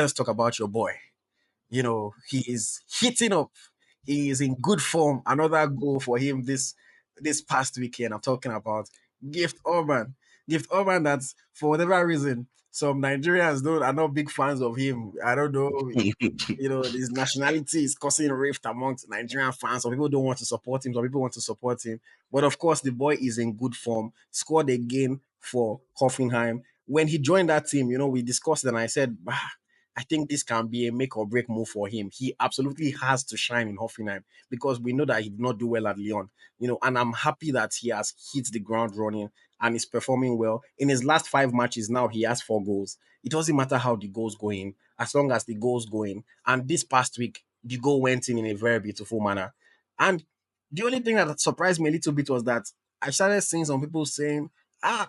let's talk about your boy. He is heating up. He is in good form. Another goal for him this past weekend. I'm talking about Gift Orban. Gift Orban, that's for whatever reason, some Nigerians don't are not big fans of him. I don't know. His nationality is causing rift amongst Nigerian fans. Some people don't want to support him. Some people want to support him. But of course, the boy is in good form. Scored again for Hoffenheim. When he joined that team, we discussed it and I said, I think this can be a make or break move for him. He absolutely has to shine in Hoffenheim because we know that he did not do well at Lyon. And I'm happy that he has hit the ground running and is performing well. In his last 5 matches now, he has 4 goals. It doesn't matter how the goals go in, as long as the goals go in. And this past week, the goal went in a very beautiful manner. And the only thing that surprised me a little bit was that I started seeing some people saying,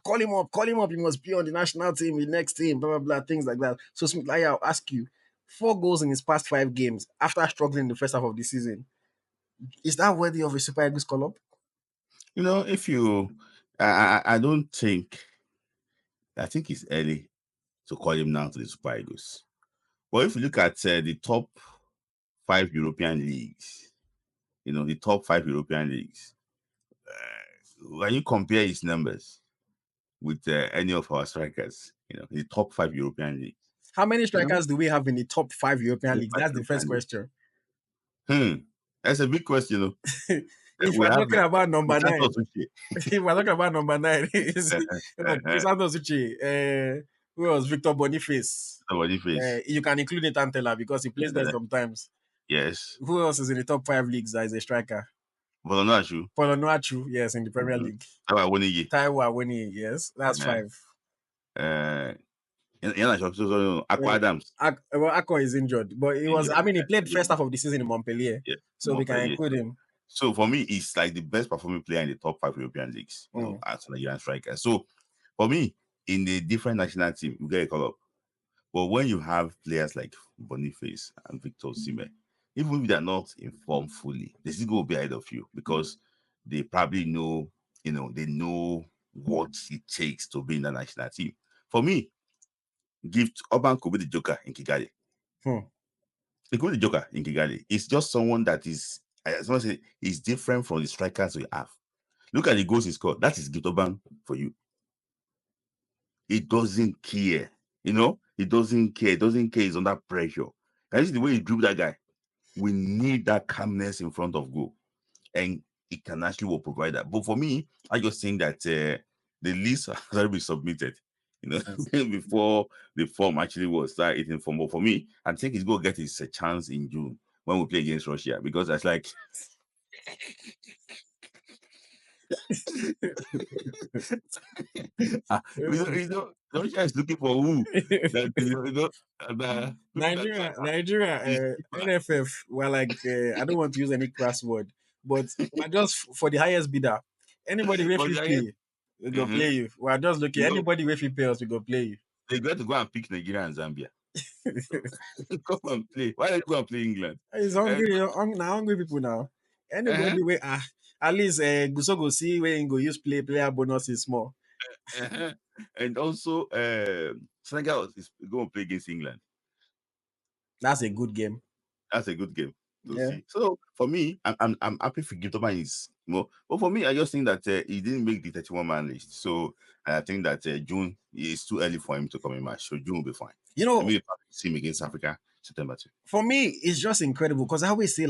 call him up. He must be on the national team, the next team, blah, blah, blah, things like that. So, Smith, I'll ask you, 4 goals in his past 5 games after struggling in the first half of the season. Is that worthy of a Super Eagles call up? If you, I don't think, I think it's early to call him now to the Super Eagles. But if you look at the top 5 European leagues, the top 5 European leagues, when you compare his numbers with any of our strikers, the top 5 European leagues. How many strikers do we have in the top 5 European leagues? That's the first question. That's a big question. If we're talking about number 9, if we're talking about number 9, Santos Uche, who else? Victor Boniface. You can include Nathan because he plays there sometimes. Yes. Who else is in the top 5 leagues that is a striker? Polonuachu, yes, in the Premier League. Taiwo Awoniyi, yes, that's 5. Akko Adams. Akko is injured, but he played first half of the season in Montpellier, so we can include him. So for me, he's like the best performing player in the top 5 European leagues as a Nigerian striker. So for me, in the different national team, you get a call up. But when you have players like Boniface and Victor Osimhen, even if they're not informed fully, they still go be ahead of you because they probably know, they know what it takes to be in the national team. For me, Gift Orban could be the joker in Kigali. He could be the joker in Kigali. It's just someone that is, I just want to say, he's different from the strikers we have. Look at the goals he scored. That is Gift Orban for you. He doesn't care. He doesn't care. He doesn't care. He's under pressure. Can you see the way he drew that guy? We need that calmness in front of goal. And it can actually will provide that. But for me, I just think that the list has already been submitted. Before the form actually was start eating form. But for me, I think he's going to get his chance in June when we play against Russia because that's like Russia is looking for who? Nigeria, NFF. Well, I don't want to use any crass word, but we're just for the highest bidder. Anybody with you play, we go play you. We're just looking. Anybody with you pay us, we go play you. They got to go and pick Nigeria and Zambia. Come and play. Why don't you go and play England? It's hungry. Hungry people now. Anybody with at least go see where you go use player bonus is small. And also Senegal is going to play against England. That's a good game. That's a good game to see. So for me, I'm happy for Gift Orban is more. But for me, I just think that he didn't make the 31-man list. So I think that June is too early for him to come in match. So June will be fine. See him against Africa September 2. For me, it's just incredible because I always say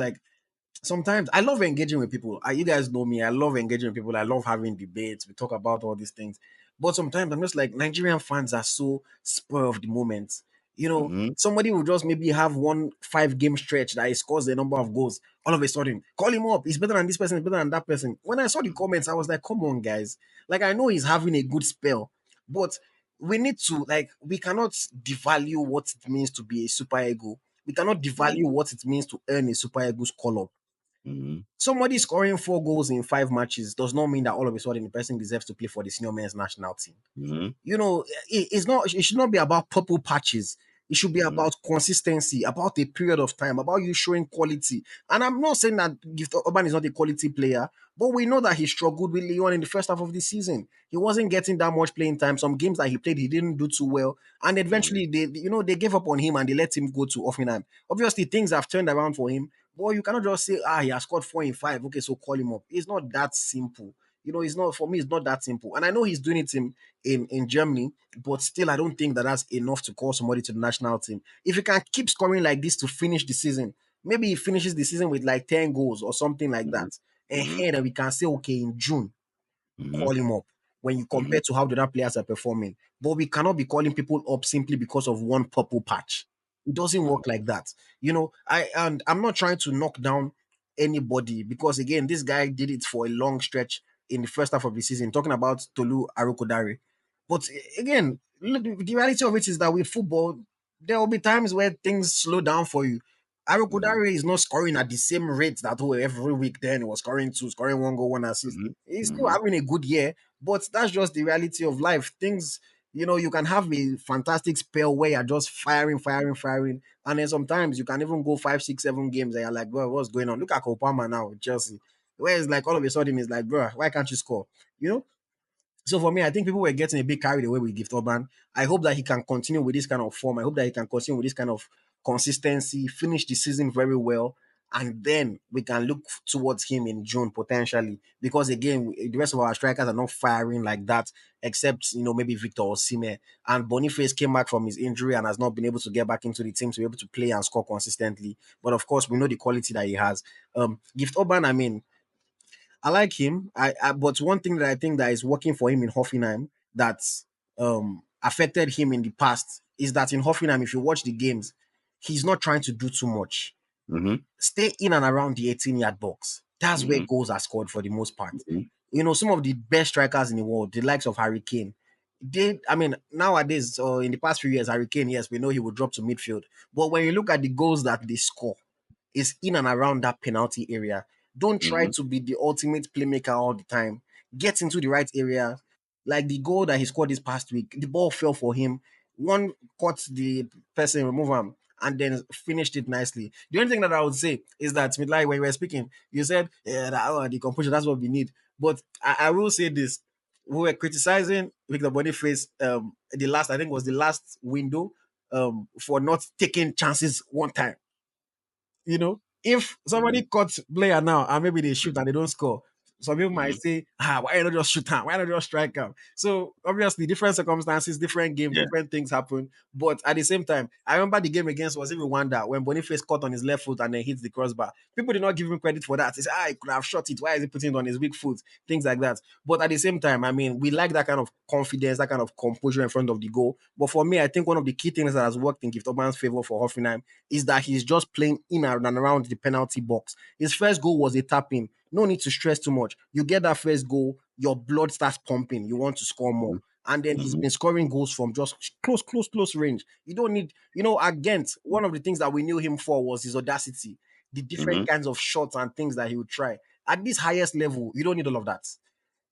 sometimes I love engaging with people. You guys know me. I love engaging with people. I love having debates. We talk about all these things. But sometimes I'm just like, Nigerian fans are so spur of the moment. Somebody will just maybe have 1 5-game stretch that he scores the number of goals. All of a sudden, call him up. He's better than this person. He's better than that person. When I saw the comments, I was like, come on, guys. I know he's having a good spell, but we need to, we cannot devalue what it means to be a Super Eagle. We cannot devalue what it means to earn a Super Eagles call-up. Somebody scoring 4 goals in 5 matches does not mean that all of a sudden the person deserves to play for the senior men's national team. It should not be about purple patches. It should be about consistency, about a period of time, about you showing quality. And I'm not saying that Gift Urban is not a quality player, but we know that he struggled with Leon in the first half of the season. He wasn't getting that much playing time. Some games that he played, he didn't do too well. And eventually, they gave up on him and they let him go to Offenheim. Obviously, things have turned around for him. But you cannot just say, he has scored 4 in 5. Okay, so call him up. It's not that simple. It's not for me. It's not that simple, and I know he's doing it in Germany, but still, I don't think that that's enough to call somebody to the national team. If he can keep scoring like this to finish the season, maybe he finishes the season with like 10 goals or something like that, and then we can say, okay, in June, call him up when you compare to how the other players are performing. But we cannot be calling people up simply because of one purple patch. It doesn't work like that. I'm not trying to knock down anybody because again, this guy did it for a long stretch in the first half of the season, talking about Tolu Arokodare. But again, look, the reality of it is that with football, there will be times where things slow down for you. Arokodare is not scoring at the same rate that every week then he was scoring two, scoring 1 goal, 1 assist. He's still having a good year, but that's just the reality of life. Things, you can have a fantastic spell where you're just firing, firing, firing, and then sometimes you can even go 5, 6, 7 games and you're like, bro, what's going on? Look at Kopama now with Chelsea. Where it's like all of a sudden it's like, bro, why can't you score? You know? So for me, I think people were getting a bit carried away with Gift Urban. I hope that he can continue with this kind of form. I hope that he can continue with this kind of consistency, finish the season very well, and then we can look towards him in June potentially. Because again, the rest of our strikers are not firing like that, except maybe Victor Osimhen. And Boniface came back from his injury and has not been able to get back into the team to be able to play and score consistently. But of course, we know the quality that he has. Gift Urban, I mean, I like him. But one thing that I think that is working for him in Hoffenheim that affected him in the past is that in Hoffenheim, if you watch the games, he's not trying to do too much. Stay in and around the 18-yard box. That's where goals are scored for the most part. Some of the best strikers in the world, the likes of Harry Kane, nowadays, in the past few years, Harry Kane, yes, we know he will drop to midfield. But when you look at the goals that they score, is in and around that penalty area. Don't try to be the ultimate playmaker all the time. Get into the right area. Like the goal that he scored this past week, the ball fell for him. One caught the person, remove him, and then finished it nicely. The only thing that I would say is that, Midlai, when you were speaking, you said, the composure, that's what we need. But I will say this. We were criticizing Victor Boniface I think was the last window for not taking chances one time. If somebody cuts player now and maybe they shoot and they don't score, some people might say, why not just shoot him? Why not just strike him? So obviously, different circumstances, different games, Yeah. different things happen. But at the same time, I remember the game against was in Rwanda when Boniface caught on his left foot and then hits the crossbar. People did not give him credit for that. They say, he could have shot it. Why is he putting it on his weak foot? Things like that. But at the same time, I mean, we like that kind of confidence, that kind of composure in front of the goal. But for me, I think one of the key things that has worked in Gift Urban's favor for Hoffenheim is that he's just playing in and around the penalty box. His first goal was a tap in. No need to stress too much. You get that first goal, your blood starts pumping. You want to score more. And then he's been scoring goals from just close range. You don't need, again, one of the things that we knew him for was his audacity, the different kinds of shots and things that he would try. At this highest level, you don't need all of that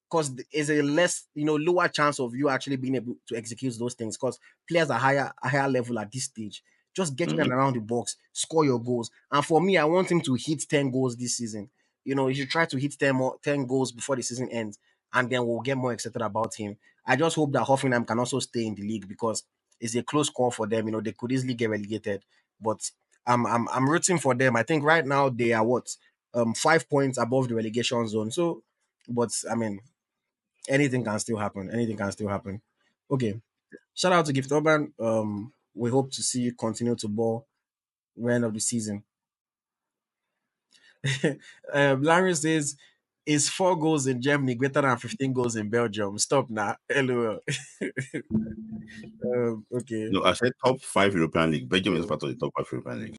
because there's a less, lower chance of you actually being able to execute those things because players are higher level at this stage. Just get in and around the box, score your goals. And for me, I want him to hit 10 goals this season. He should try to hit 10 goals before the season ends, and then we'll get more excited about him. I just hope that Hoffenheim can also stay in the league because it's a close call for them. They could easily get relegated, but I'm rooting for them. I think right now they are 5 points above the relegation zone. So, but I mean, anything can still happen. Anything can still happen. Okay. Shout out to Gift Urban. We hope to see you continue to ball the end of the season. Larry says, is 4 goals in Germany greater than 15 goals in Belgium? Stop now. LOL. Okay. No, I said top 5 European league. Belgium is part of the top 5 European league.